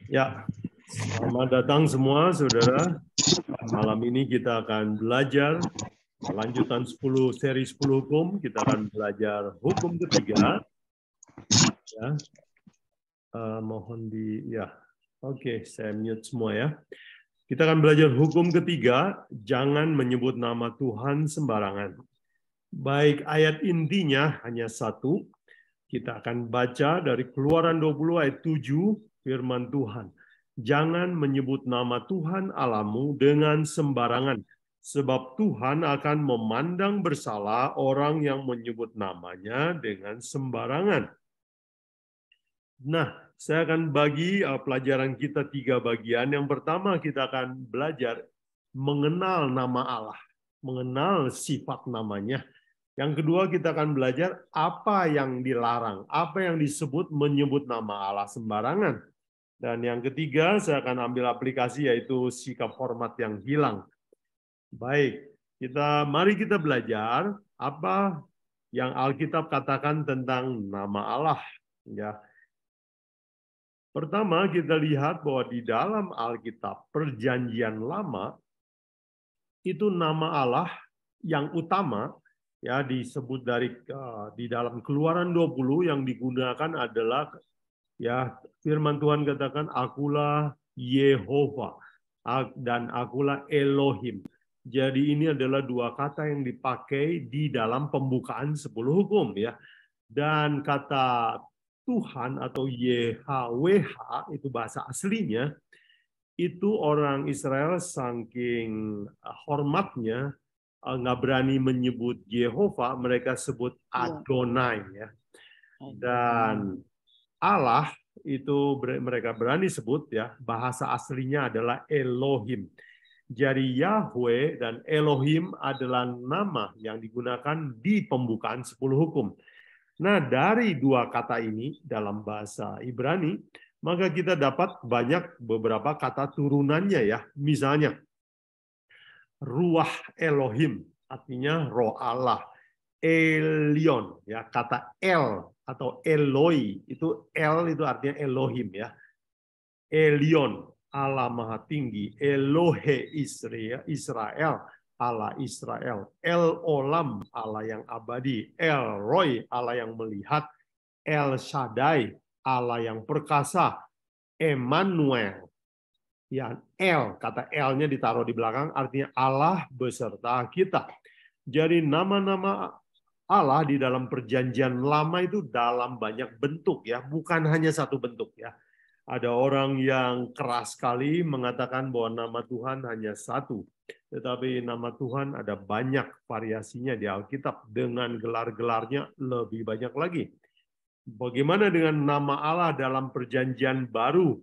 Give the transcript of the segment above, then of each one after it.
Ya, selamat datang semua saudara. Malam ini kita akan belajar lanjutan 10 seri 10 hukum. Kita akan belajar hukum ketiga. Ya, mohon Oke, saya mute semua ya. Kita akan belajar hukum ketiga, jangan menyebut nama Tuhan sembarangan. Baik, ayat intinya hanya satu. Kita akan baca dari Keluaran 20 ayat 7, firman Tuhan. Jangan menyebut nama Tuhan Allahmu dengan sembarangan, sebab Tuhan akan memandang bersalah orang yang menyebut namanya dengan sembarangan. Nah, saya akan bagi pelajaran kita 3 bagian. Yang pertama kita akan belajar mengenal nama Allah, mengenal sifat namanya. Yang kedua kita akan belajar apa yang dilarang, apa yang disebut menyebut nama Allah sembarangan. Dan yang ketiga saya akan ambil aplikasi yaitu sikap hormat yang hilang. Baik, mari kita belajar apa yang Alkitab katakan tentang nama Allah. Ya. Pertama kita lihat bahwa di dalam Alkitab Perjanjian Lama itu nama Allah yang utama ya disebut di dalam Keluaran 20 yang digunakan adalah ya firman Tuhan katakan akulah Yehova dan akulah Elohim. Jadi ini adalah dua kata yang dipakai di dalam pembukaan 10 hukum ya. Dan kata Tuhan atau YHWH itu bahasa aslinya itu orang Israel saking hormatnya nggak berani menyebut Yehova, mereka sebut Adonai ya. Dan Allah itu mereka berani sebut ya, bahasa aslinya adalah Elohim. Jadi Yahweh dan Elohim adalah nama yang digunakan di pembukaan 10 hukum. Nah, dari dua kata ini dalam bahasa Ibrani, maka kita dapat beberapa kata turunannya ya. Misalnya, Ruah Elohim, artinya roh Allah. Elion, ya kata El atau Eloi, itu El itu artinya Elohim ya. Elion, Allah Maha Tinggi. Elohe Israel, Allah Israel. El Olam, Allah yang abadi. El Roy, Allah yang melihat. El Shaddai, Allah yang perkasa. Emmanuel, ya El, kata El-nya ditaruh di belakang, artinya Allah beserta kita. Jadi nama-nama Allah di dalam perjanjian lama itu dalam banyak bentuk ya, bukan hanya satu bentuk ya. Ada orang yang keras sekali mengatakan bahwa nama Tuhan hanya satu. Tetapi nama Tuhan ada banyak variasinya di Alkitab dengan gelar-gelarnya lebih banyak lagi. Bagaimana dengan nama Allah dalam perjanjian baru?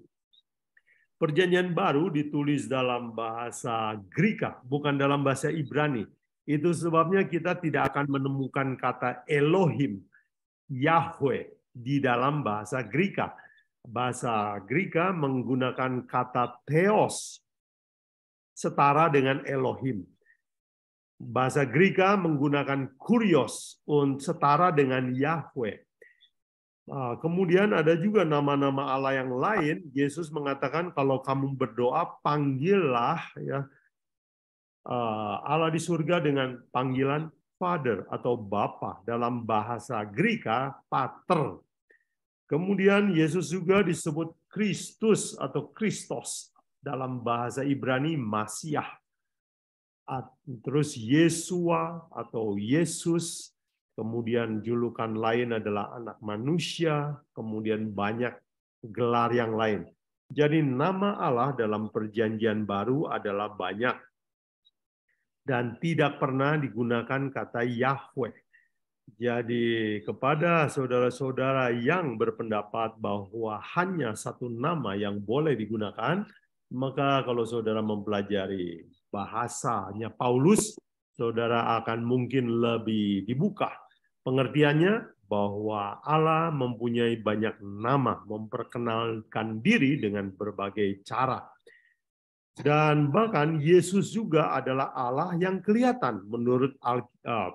Perjanjian baru ditulis dalam bahasa Greka, bukan dalam bahasa Ibrani. Itu sebabnya kita tidak akan menemukan kata Elohim, Yahweh di dalam bahasa Greka. Bahasa Greka menggunakan kata Theos, setara dengan Elohim. Bahasa Greka menggunakan Kurios, setara dengan Yahweh. Kemudian ada juga nama-nama Allah yang lain. Yesus mengatakan kalau kamu berdoa, panggillah ya Allah di surga dengan panggilan Father atau Bapa, dalam bahasa Greka Pater. Kemudian Yesus juga disebut Kristus atau Kristos, dalam bahasa Ibrani Masiah. Terus Yesua atau Yesus, kemudian julukan lain adalah anak manusia, kemudian banyak gelar yang lain. Jadi nama Allah dalam perjanjian baru adalah banyak. Dan tidak pernah digunakan kata Yahweh. Jadi kepada saudara-saudara yang berpendapat bahwa hanya satu nama yang boleh digunakan, maka kalau saudara mempelajari bahasanya Paulus, saudara akan mungkin lebih dibuka pengertiannya bahwa Allah mempunyai banyak nama, memperkenalkan diri dengan berbagai cara. Dan bahkan Yesus juga adalah Allah yang kelihatan menurut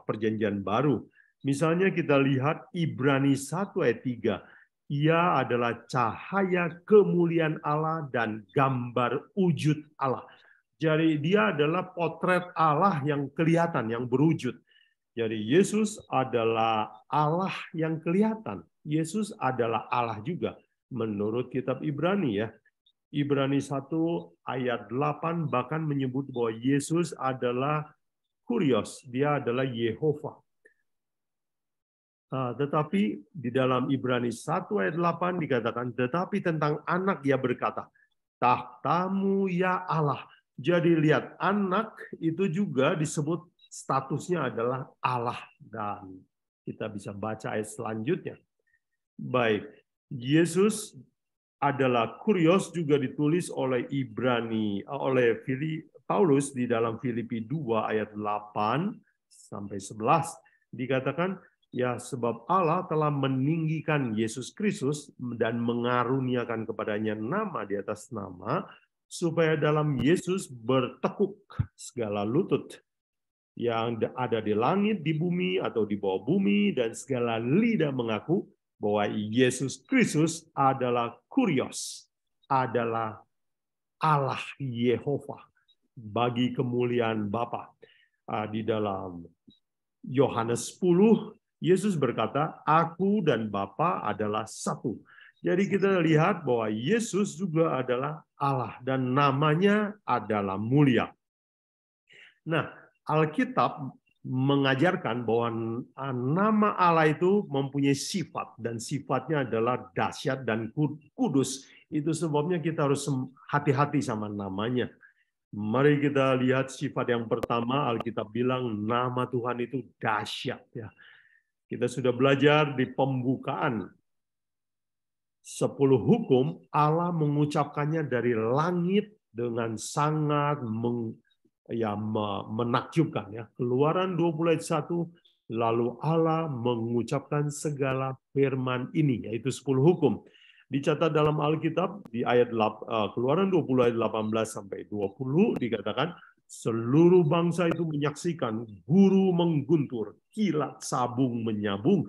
Perjanjian Baru. Misalnya kita lihat Ibrani 1 ayat 3. Ia adalah cahaya kemuliaan Allah dan gambar wujud Allah. Jadi dia adalah potret Allah yang kelihatan, yang berwujud. Jadi Yesus adalah Allah yang kelihatan. Yesus adalah Allah juga. Menurut kitab Ibrani ya. Ibrani 1 ayat 8 bahkan menyebut bahwa Yesus adalah Kurios. Dia adalah Yehova. Tetapi di dalam Ibrani 1 ayat 8 dikatakan, tetapi tentang anak ia berkata, tahtamu ya Allah. Jadi lihat, anak itu juga disebut statusnya adalah Allah. Dan kita bisa baca ayat selanjutnya. Baik, Yesus adalah Kurios juga ditulis oleh Paulus di dalam Filipi 2 ayat 8 sampai 11. Dikatakan, ya sebab Allah telah meninggikan Yesus Kristus dan mengaruniakan kepadanya nama di atas nama, supaya dalam Yesus bertekuk segala lutut yang ada di langit, di bumi, atau di bawah bumi, dan segala lidah mengaku bahwa Yesus Kristus adalah Kurios, adalah Allah Yehova bagi kemuliaan Bapa. Di dalam Yohanes 10, Yesus berkata, aku dan Bapa adalah satu. Jadi kita lihat bahwa Yesus juga adalah Allah dan namanya adalah mulia. Nah, Alkitab mengajarkan bahwa nama Allah itu mempunyai sifat dan sifatnya adalah dahsyat dan kudus. Itu sebabnya kita harus hati-hati sama namanya. Mari kita lihat sifat yang pertama. Alkitab bilang nama Tuhan itu dahsyat ya. Kita sudah belajar di pembukaan 10 hukum, Allah mengucapkannya dari langit dengan sangat menakjubkan ya. Keluaran 20 ayat 1, lalu Allah mengucapkan segala firman ini, yaitu 10 hukum. Dicatat dalam Alkitab di ayat Keluaran 20 ayat 18 sampai 20 dikatakan, seluruh bangsa itu menyaksikan guru mengguntur, kilat sabung menyabung,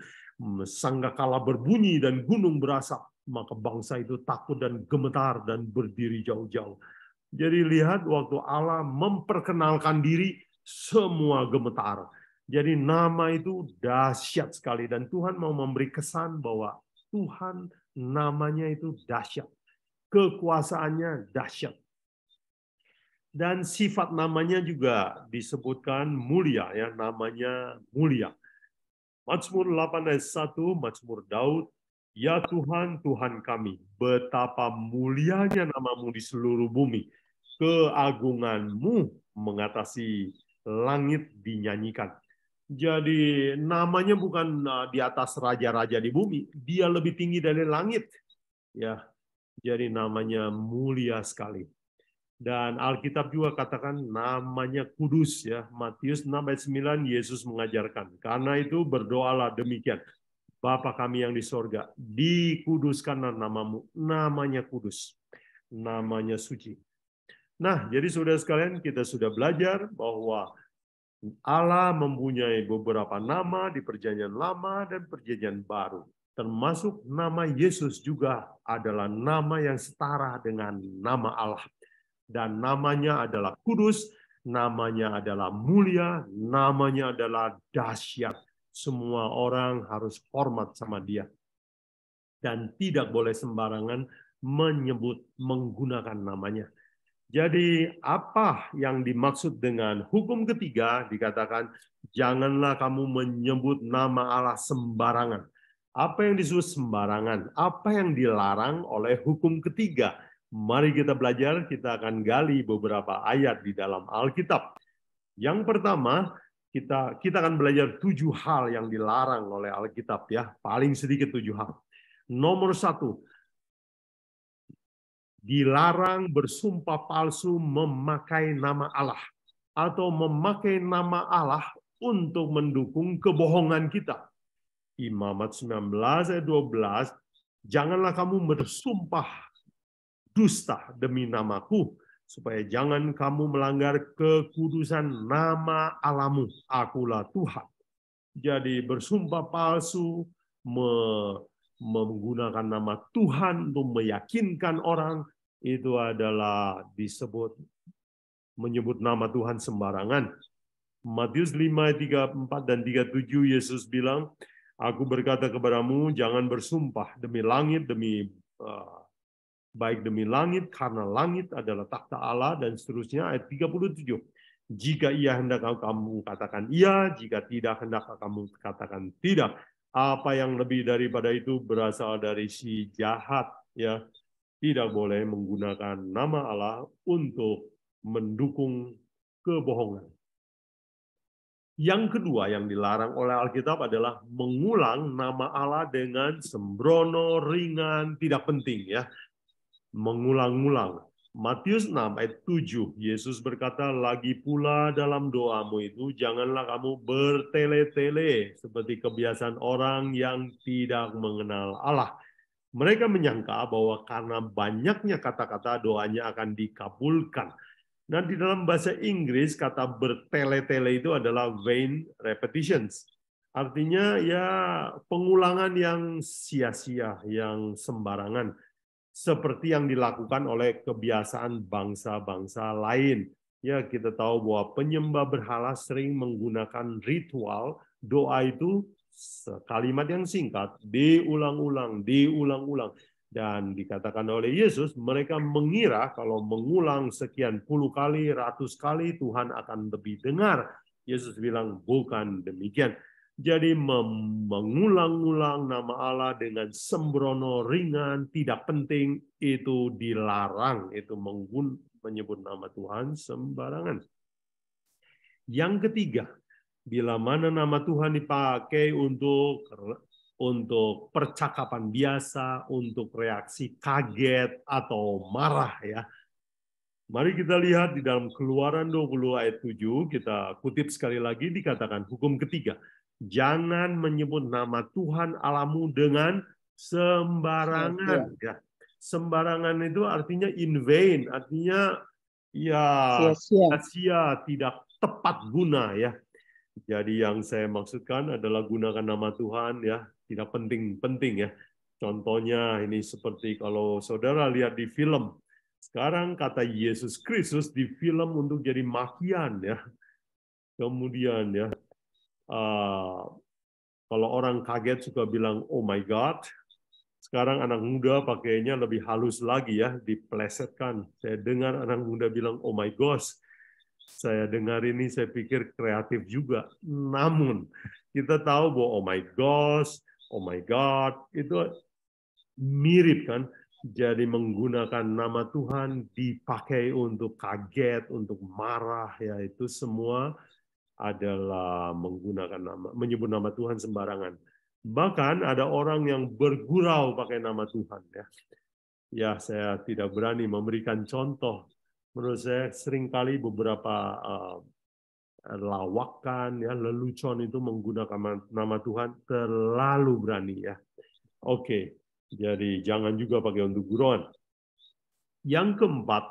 sangkakala berbunyi dan gunung berasap. Maka bangsa itu takut dan gemetar dan berdiri jauh-jauh. Jadi lihat waktu Allah memperkenalkan diri, semua gemetar. Jadi nama itu dahsyat sekali. Dan Tuhan mau memberi kesan bahwa Tuhan namanya itu dahsyat. Kekuasaannya dahsyat. Dan sifat namanya juga disebutkan mulia, ya, namanya mulia. Mazmur 8 ayat 1, Mazmur Daud, ya Tuhan, Tuhan kami, betapa mulianya namamu di seluruh bumi. Keagunganmu mengatasi langit dinyanyikan. Jadi namanya bukan di atas raja-raja di bumi, dia lebih tinggi dari langit. Ya, jadi namanya mulia sekali. Dan Alkitab juga katakan namanya kudus ya. Matius 6 ayat 9 Yesus mengajarkan. Karena itu berdoalah demikian. Bapa kami yang di sorga, dikuduskanlah namamu. Namanya kudus. Namanya suci. Nah, jadi saudara sekalian, kita sudah belajar bahwa Allah mempunyai beberapa nama di Perjanjian Lama dan Perjanjian Baru. Termasuk nama Yesus juga adalah nama yang setara dengan nama Allah. Dan namanya adalah kudus, namanya adalah mulia, namanya adalah dahsyat. Semua orang harus hormat sama dia. Dan tidak boleh sembarangan menyebut, menggunakan namanya. Jadi apa yang dimaksud dengan hukum ketiga? Dikatakan, janganlah kamu menyebut nama Allah sembarangan. Apa yang disebut sembarangan? Apa yang dilarang oleh hukum ketiga? Mari kita belajar, kita akan gali beberapa ayat di dalam Alkitab. Yang pertama, kita akan belajar 7 hal yang dilarang oleh Alkitab ya, paling sedikit 7 hal. Nomor 1, dilarang bersumpah palsu memakai nama Allah atau memakai nama Allah untuk mendukung kebohongan kita. Imamat 19 ayat 12, janganlah kamu bersumpah dusta demi namaku, supaya jangan kamu melanggar kekudusan nama Allahmu. Akulah Tuhan. Jadi bersumpah palsu, menggunakan nama Tuhan untuk meyakinkan orang, itu adalah disebut menyebut nama Tuhan sembarangan. Matius 5 ayat 34 dan 37 Yesus bilang, aku berkata kepadamu, jangan bersumpah demi langit, baik demi langit, karena langit adalah takhta Allah, dan seterusnya. Ayat 37. Jika ia hendak kamu katakan iya, jika tidak hendak kamu katakan tidak. Apa yang lebih daripada itu berasal dari si jahat, ya. Tidak boleh menggunakan nama Allah untuk mendukung kebohongan. Yang kedua yang dilarang oleh Alkitab adalah mengulang nama Allah dengan sembrono, ringan, tidak penting, ya. Mengulang-ulang. Matius 6 ayat 7, Yesus berkata, lagi pula dalam doamu itu, janganlah kamu bertele-tele seperti kebiasaan orang yang tidak mengenal Allah. Mereka menyangka bahwa karena banyaknya kata-kata doanya akan dikabulkan. Nah, di dalam bahasa Inggris kata bertele-tele itu adalah vain repetitions. Artinya ya pengulangan yang sia-sia, yang sembarangan. Seperti yang dilakukan oleh kebiasaan bangsa-bangsa lain. Ya, kita tahu bahwa penyembah berhala sering menggunakan ritual doa itu kalimat yang singkat, diulang-ulang, diulang-ulang. Dan dikatakan oleh Yesus, mereka mengira kalau mengulang sekian puluh kali, ratus kali, Tuhan akan lebih dengar. Yesus bilang, bukan demikian. Jadi mengulang-ulang nama Allah dengan sembrono, ringan, tidak penting, itu dilarang. Itu menyebut nama Tuhan sembarangan. Yang ketiga, bila mana nama Tuhan dipakai untuk percakapan biasa, untuk reaksi kaget atau marah, ya. Mari kita lihat di dalam Keluaran 20 ayat 7, kita kutip sekali lagi, dikatakan hukum ketiga, jangan menyebut nama Tuhan Allahmu dengan sembarangan. Ya. Sembarangan itu artinya in vain, artinya ya sia-sia, tidak tepat guna, ya. Jadi yang saya maksudkan adalah gunakan nama Tuhan, ya, tidak penting-penting, ya. Contohnya ini seperti kalau saudara lihat di film, sekarang kata Yesus Kristus di film untuk jadi makian, ya. Kemudian, ya, kalau orang kaget suka bilang oh my God. Sekarang anak muda pakainya lebih halus lagi, ya, diplesetkan. Saya dengar anak muda bilang oh my gosh. Saya dengar ini, saya pikir kreatif juga. Namun, kita tahu bahwa oh my gosh, oh my God, itu mirip, kan? Jadi menggunakan nama Tuhan dipakai untuk kaget, untuk marah, ya, itu semua adalah menyebut nama Tuhan sembarangan. Bahkan ada orang yang bergurau pakai nama Tuhan, ya. Ya, saya tidak berani memberikan contoh. Menurut saya seringkali beberapa lawakan, ya, lelucon itu menggunakan nama Tuhan terlalu berani, ya. Oke, jadi jangan juga pakai untuk guruan. Yang keempat,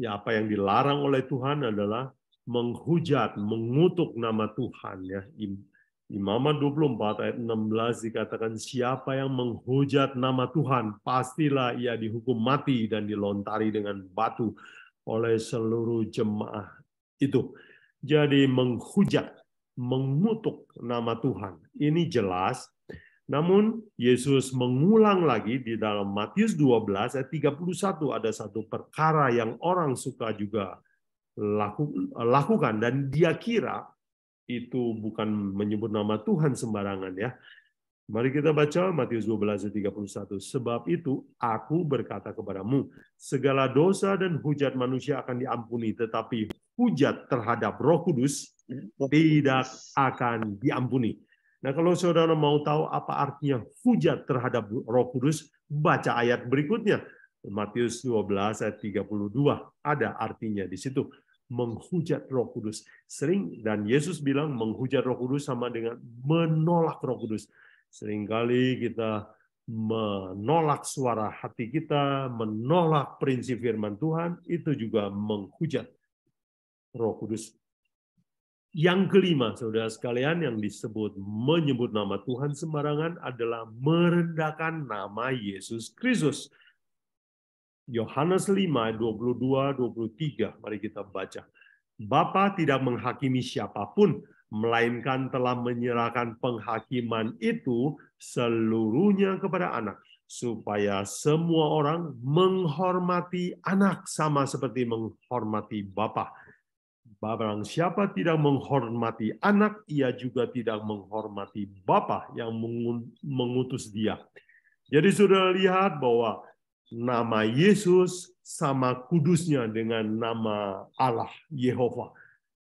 ya, apa yang dilarang oleh Tuhan adalah menghujat, mengutuk nama Tuhan, ya. Imamat 24 ayat 16 dikatakan siapa yang menghujat nama Tuhan pastilah ia dihukum mati dan dilontari dengan batu oleh seluruh jemaah itu. Jadi menghujat, mengutuk nama Tuhan. Ini jelas. Namun Yesus mengulang lagi di dalam Matius 12 ayat 31, ada satu perkara yang orang suka juga lakukan dan dia kira itu bukan menyebut nama Tuhan sembarangan, ya. Mari kita baca Matius 12 ayat 31. Sebab itu aku berkata kepadamu, segala dosa dan hujat manusia akan diampuni, tetapi hujat terhadap Roh Kudus tidak akan diampuni. Nah, kalau saudara mau tahu apa artinya hujat terhadap Roh Kudus, baca ayat berikutnya. Matius 12 ayat 32. Ada artinya di situ. Menghujat Roh Kudus. Sering, dan Yesus bilang menghujat Roh Kudus sama dengan menolak Roh Kudus. Seringkali kita menolak suara hati kita, menolak prinsip firman Tuhan, itu juga menghujat Roh Kudus. Yang kelima, saudara sekalian, yang disebut menyebut nama Tuhan sembarangan adalah merendahkan nama Yesus Kristus. Yohanes 5, 22, 23. Mari kita baca. Bapa tidak menghakimi siapapun, melainkan telah menyerahkan penghakiman itu seluruhnya kepada anak, supaya semua orang menghormati anak sama seperti menghormati Bapa. Barang siapa tidak menghormati anak, ia juga tidak menghormati Bapa yang mengutus dia. Jadi sudah lihat bahwa nama Yesus sama kudusnya dengan nama Allah, Yehova.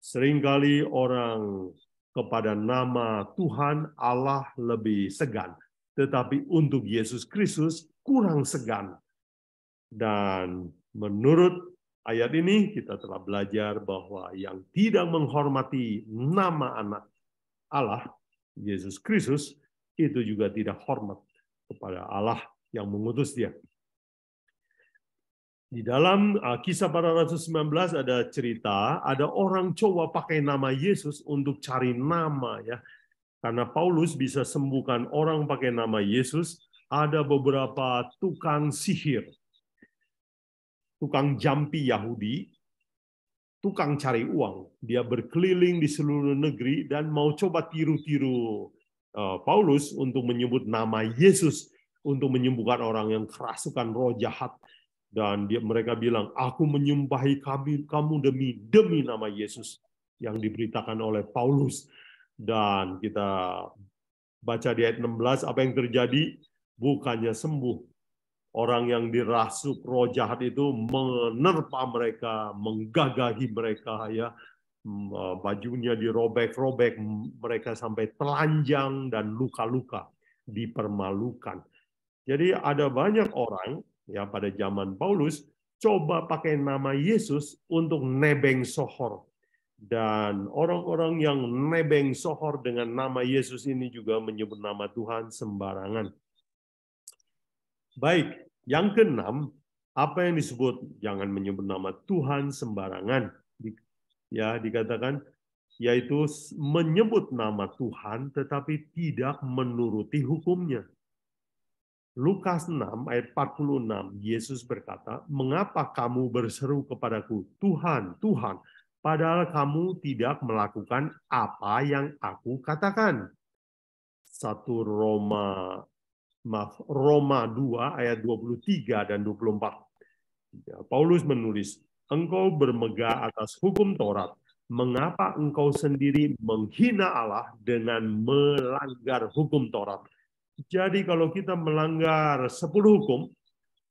Seringkali orang kepada nama Tuhan Allah lebih segan, tetapi untuk Yesus Kristus kurang segan. Dan menurut ayat ini kita telah belajar bahwa yang tidak menghormati nama anak Allah, Yesus Kristus, itu juga tidak hormat kepada Allah yang mengutus dia. Di dalam Kisah Para Rasul 19 ada cerita, ada orang coba pakai nama Yesus untuk cari nama, ya. Karena Paulus bisa sembuhkan orang pakai nama Yesus, ada beberapa tukang sihir, tukang jampi Yahudi, tukang cari uang. Dia berkeliling di seluruh negeri dan mau coba tiru-tiru Paulus untuk menyebut nama Yesus, untuk menyembuhkan orang yang kerasukan roh jahat. Dan mereka bilang, aku menyembahi kamu demi nama Yesus yang diberitakan oleh Paulus. Dan kita baca di ayat 16, apa yang terjadi? Bukannya sembuh. Orang yang dirasuk roh jahat itu menerpa mereka, menggagahi mereka, ya, bajunya dirobek-robek, mereka sampai telanjang dan luka-luka, dipermalukan. Jadi ada banyak orang, ya, pada zaman Paulus coba pakai nama Yesus untuk nebeng sohor. Dan orang-orang yang nebeng sohor dengan nama Yesus ini juga menyebut nama Tuhan sembarangan. Baik, yang keenam, apa yang disebut jangan menyebut nama Tuhan sembarangan? Ya, dikatakan yaitu menyebut nama Tuhan tetapi tidak menuruti hukumnya. Lukas 6 ayat 46, Yesus berkata, "Mengapa kamu berseru kepadaku, Tuhan, Tuhan, padahal kamu tidak melakukan apa yang aku katakan?" 1 Roma 2 ayat 23 dan 24. Paulus menulis, "Engkau bermegah atas hukum Taurat. Mengapa engkau sendiri menghina Allah dengan melanggar hukum Taurat?" Jadi kalau kita melanggar 10 hukum,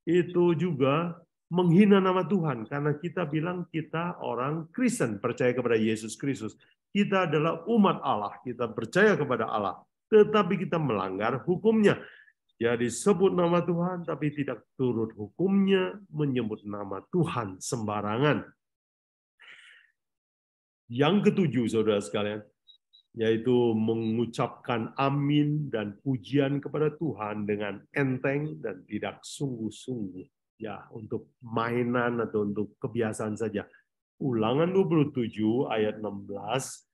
itu juga menghina nama Tuhan. Karena kita bilang kita orang Kristen, percaya kepada Yesus Kristus. Kita adalah umat Allah, kita percaya kepada Allah. Tetapi kita melanggar hukumnya. Jadi sebut nama Tuhan, tapi tidak turut hukumnya, menyebut nama Tuhan sembarangan. Yang ketujuh, saudara sekalian, yaitu mengucapkan amin dan pujian kepada Tuhan dengan enteng dan tidak sungguh-sungguh, ya, untuk mainan atau untuk kebiasaan saja. Ulangan 27 ayat 16,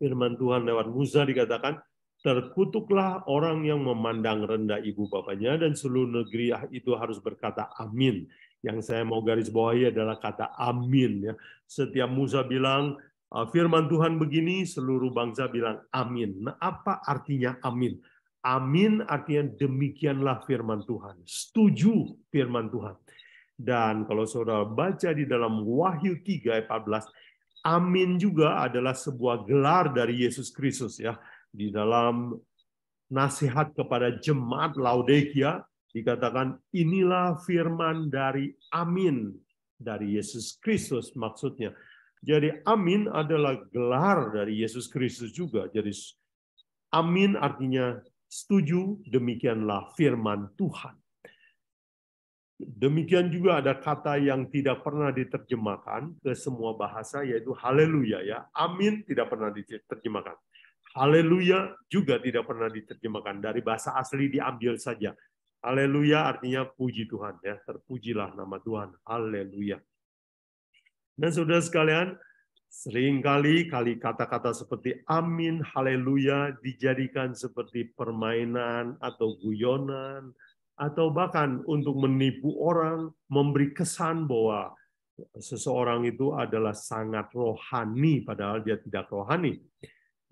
firman Tuhan lewat Musa dikatakan, "Terkutuklah orang yang memandang rendah ibu bapanya, dan seluruh negeri itu harus berkata amin." Yang saya mau garis bawahi adalah kata amin, ya. Setiap Musa bilang firman Tuhan begini, seluruh bangsa bilang amin. Nah, apa artinya amin? Amin artinya demikianlah firman Tuhan. Setuju firman Tuhan. Dan kalau saudara baca di dalam Wahyu 3 ayat 14, amin juga adalah sebuah gelar dari Yesus Kristus, ya. Di dalam nasihat kepada jemaat Laodikia dikatakan, inilah firman dari amin, dari Yesus Kristus maksudnya. Jadi amin adalah gelar dari Yesus Kristus juga. Jadi amin artinya setuju, demikianlah firman Tuhan. Demikian juga ada kata yang tidak pernah diterjemahkan ke semua bahasa, yaitu haleluya, ya. Amin tidak pernah diterjemahkan. Haleluya juga tidak pernah diterjemahkan. Dari bahasa asli diambil saja. Haleluya artinya puji Tuhan, ya. Terpujilah nama Tuhan. Haleluya. Dan saudara sekalian, Seringkali kata-kata seperti amin, haleluya dijadikan seperti permainan atau guyonan, atau bahkan untuk menipu orang, memberi kesan bahwa seseorang itu adalah sangat rohani, padahal dia tidak rohani.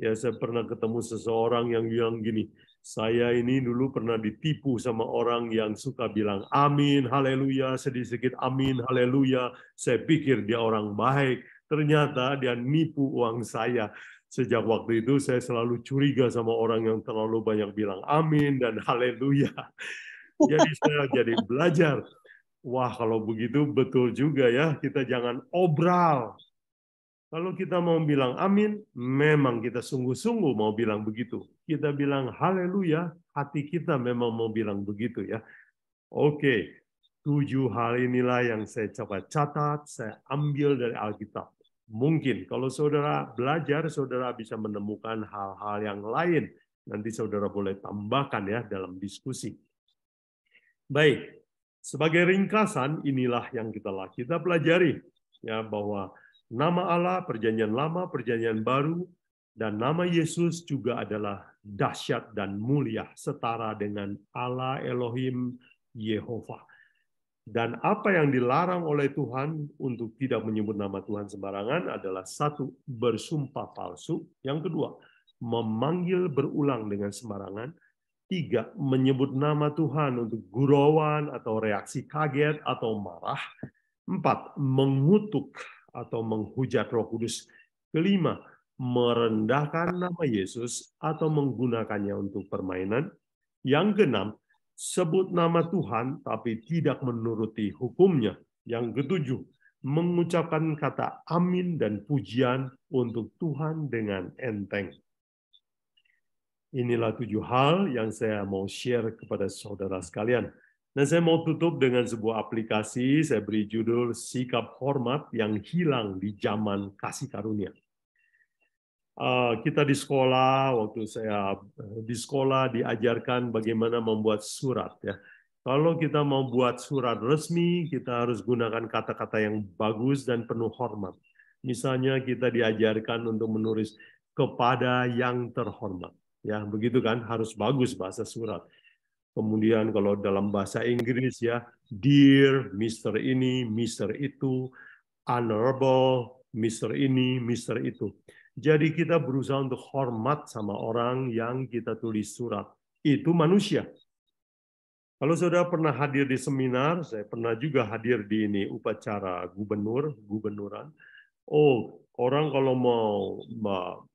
Ya, saya pernah ketemu seseorang yang bilang gini, saya ini dulu pernah ditipu sama orang yang suka bilang amin, haleluya, sedikit-sedikit amin, haleluya. Saya pikir dia orang baik. Ternyata dia nipu uang saya. Sejak waktu itu saya selalu curiga sama orang yang terlalu banyak bilang amin dan haleluya. Jadi saya jadi belajar. Wah, kalau begitu betul juga ya, kita jangan obral. Kalau kita mau bilang amin, memang kita sungguh-sungguh mau bilang begitu. Kita bilang haleluya, hati kita memang mau bilang begitu ya. Oke, 7 hal inilah yang saya coba catat, saya ambil dari Alkitab. Mungkin kalau saudara belajar, saudara bisa menemukan hal-hal yang lain. Nanti saudara boleh tambahkan ya dalam diskusi. Baik, sebagai ringkasan inilah yang kita pelajari ya, bahwa nama Allah Perjanjian Lama, Perjanjian Baru, dan nama Yesus juga adalah dahsyat dan mulia setara dengan Allah Elohim Yehova. Dan apa yang dilarang oleh Tuhan untuk tidak menyebut nama Tuhan sembarangan adalah 1, bersumpah palsu. Yang kedua, memanggil berulang dengan sembarangan. 3, menyebut nama Tuhan untuk gurauan atau reaksi kaget atau marah. 4, mengutuk atau menghujat Roh Kudus. Kelima, merendahkan nama Yesus atau menggunakannya untuk permainan. Yang keenam, sebut nama Tuhan tapi tidak menuruti hukumnya. Yang ketujuh, mengucapkan kata amin dan pujian untuk Tuhan dengan enteng. Inilah 7 hal yang saya mau share kepada saudara sekalian. Dan saya mau tutup dengan sebuah aplikasi, saya beri judul Sikap Hormat yang Hilang di Zaman Kasih Karunia. Kita di sekolah, waktu saya di sekolah diajarkan bagaimana membuat surat ya. Kalau kita mau buat surat resmi, kita harus gunakan kata-kata yang bagus dan penuh hormat. Misalnya kita diajarkan untuk menulis kepada yang terhormat. Ya, begitu kan, harus bagus bahasa surat. Kemudian kalau dalam bahasa Inggris ya, dear, Mr. ini, Mr. itu, honorable, Mr. ini, Mr. itu. Jadi kita berusaha untuk hormat sama orang yang kita tulis surat. Itu manusia. Kalau saudara pernah hadir di seminar, saya pernah juga hadir di ini upacara gubernuran. Oh, orang kalau mau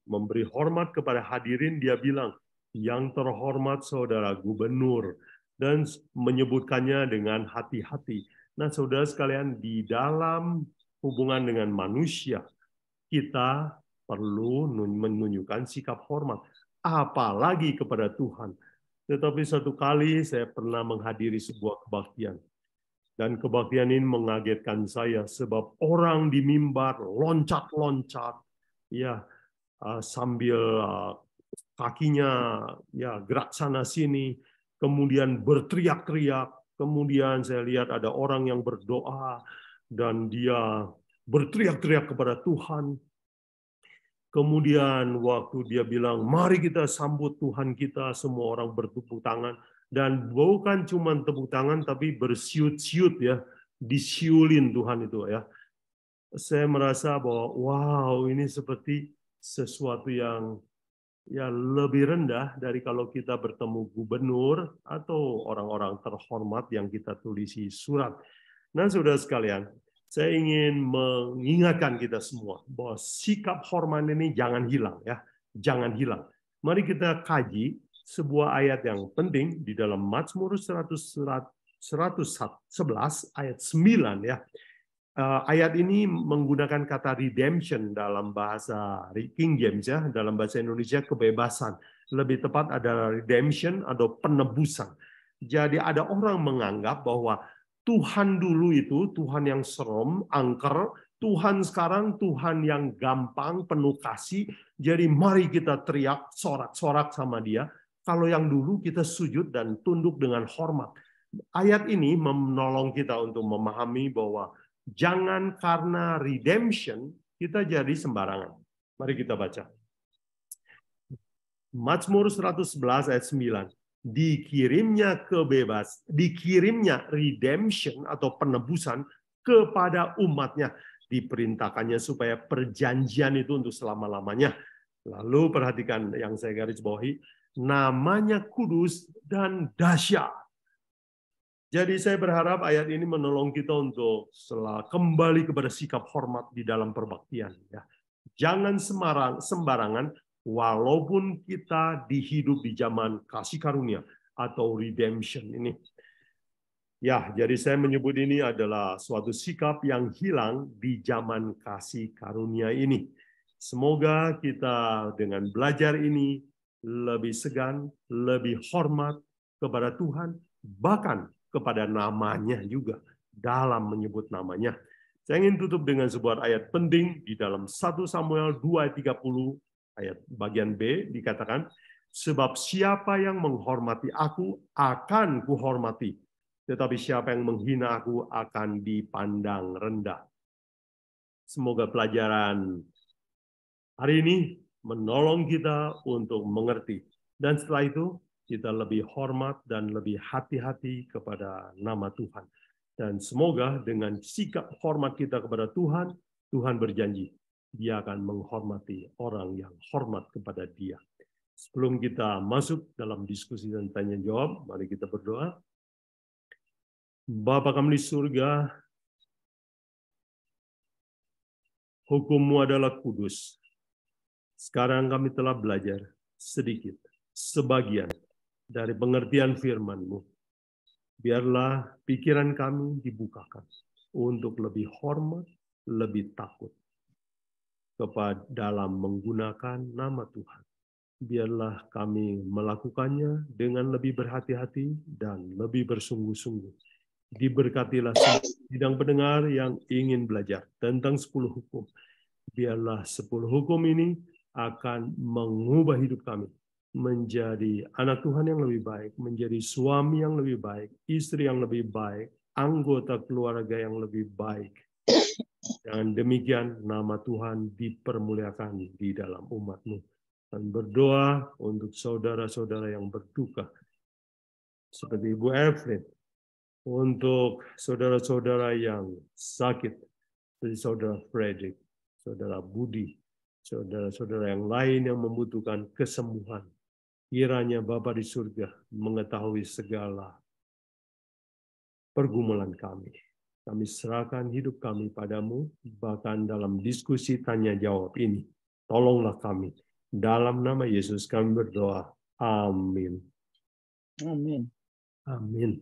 memberi hormat kepada hadirin, dia bilang, yang terhormat saudara gubernur, dan menyebutkannya dengan hati-hati. Nah, saudara sekalian, di dalam hubungan dengan manusia, kita perlu menunjukkan sikap hormat, apalagi kepada Tuhan. Tetapi satu kali saya pernah menghadiri sebuah kebaktian. Dan kebaktian ini mengagetkan saya sebab orang di mimbar loncat-loncat ya, sambil kakinya ya gerak sana sini, kemudian berteriak-teriak, kemudian saya lihat ada orang yang berdoa dan dia berteriak-teriak kepada Tuhan. Kemudian waktu dia bilang, mari kita sambut Tuhan kita, semua orang bertepuk tangan. Dan bukan cuma tepuk tangan, tapi bersiut-siut ya, disiulin Tuhan itu ya. Saya merasa bahwa wow, ini seperti sesuatu yang ya lebih rendah dari kalau kita bertemu gubernur atau orang-orang terhormat yang kita tulisi surat. Nah, saudara sekalian, saya ingin mengingatkan kita semua bahwa sikap hormat ini jangan hilang ya, jangan hilang. Mari kita kaji sebuah ayat yang penting di dalam Mazmur 111 ayat 9 ya. Ayat ini menggunakan kata redemption dalam bahasa King James ya, dalam bahasa Indonesia kebebasan. Lebih tepat adalah redemption atau penebusan. Jadi ada orang menganggap bahwa Tuhan dulu itu Tuhan yang serem, angker, Tuhan sekarang Tuhan yang gampang, penuh kasih. Jadi mari kita teriak, sorak-sorak sama dia. Kalau yang dulu kita sujud dan tunduk dengan hormat. Ayat ini menolong kita untuk memahami bahwa jangan karena redemption kita jadi sembarangan. Mari kita baca. Mazmur 111 ayat 9. Dikirimnya redemption atau penebusan kepada umatnya. Diperintahkannya supaya perjanjian itu untuk selama-lamanya. Lalu perhatikan yang saya garis bawahi, namanya kudus dan dahsyat. Jadi saya berharap ayat ini menolong kita untuk kembali kepada sikap hormat di dalam perbaktian. Ya. Jangan sembarangan, walaupun kita hidup di zaman kasih karunia atau redemption ini. Ya, jadi saya menyebut ini adalah suatu sikap yang hilang di zaman kasih karunia ini. Semoga kita dengan belajar ini lebih segan, lebih hormat kepada Tuhan, bahkan kepada namanya juga dalam menyebut namanya. Saya ingin tutup dengan sebuah ayat penting di dalam 1 Samuel 2:30 ayat bagian B dikatakan, sebab siapa yang menghormati aku akan kuhormati, tetapi siapa yang menghina aku akan dipandang rendah. Semoga pelajaran hari ini menolong kita untuk mengerti. Dan setelah itu, kita lebih hormat dan lebih hati-hati kepada nama Tuhan. Dan semoga dengan sikap hormat kita kepada Tuhan, Tuhan berjanji, Dia akan menghormati orang yang hormat kepada Dia. Sebelum kita masuk dalam diskusi dan tanya jawab, mari kita berdoa. Bapa kami di surga, hukum-Mu adalah kudus. Sekarang kami telah belajar sedikit, sebagian dari pengertian firman-Mu. Biarlah pikiran kami dibukakan untuk lebih hormat, lebih takut kepada dalam menggunakan nama Tuhan. Biarlah kami melakukannya dengan lebih berhati-hati dan lebih bersungguh-sungguh. Diberkatilah semua sidang pendengar yang ingin belajar tentang 10 hukum. Biarlah 10 hukum ini akan mengubah hidup kami menjadi anak Tuhan yang lebih baik, menjadi suami yang lebih baik, istri yang lebih baik, anggota keluarga yang lebih baik. Dan demikian nama Tuhan dipermuliakan di dalam umat-Mu. Dan berdoa untuk saudara-saudara yang berduka, seperti Ibu Evelyn, untuk saudara-saudara yang sakit, seperti saudara Frederick, saudara Budi, saudara-saudara yang lain yang membutuhkan kesembuhan. Kiranya Bapa di surga mengetahui segala pergumulan kami. Kami serahkan hidup kami padamu, bahkan dalam diskusi tanya jawab ini. Tolonglah kami. Dalam nama Yesus kami berdoa. Amin. Amin. Amin.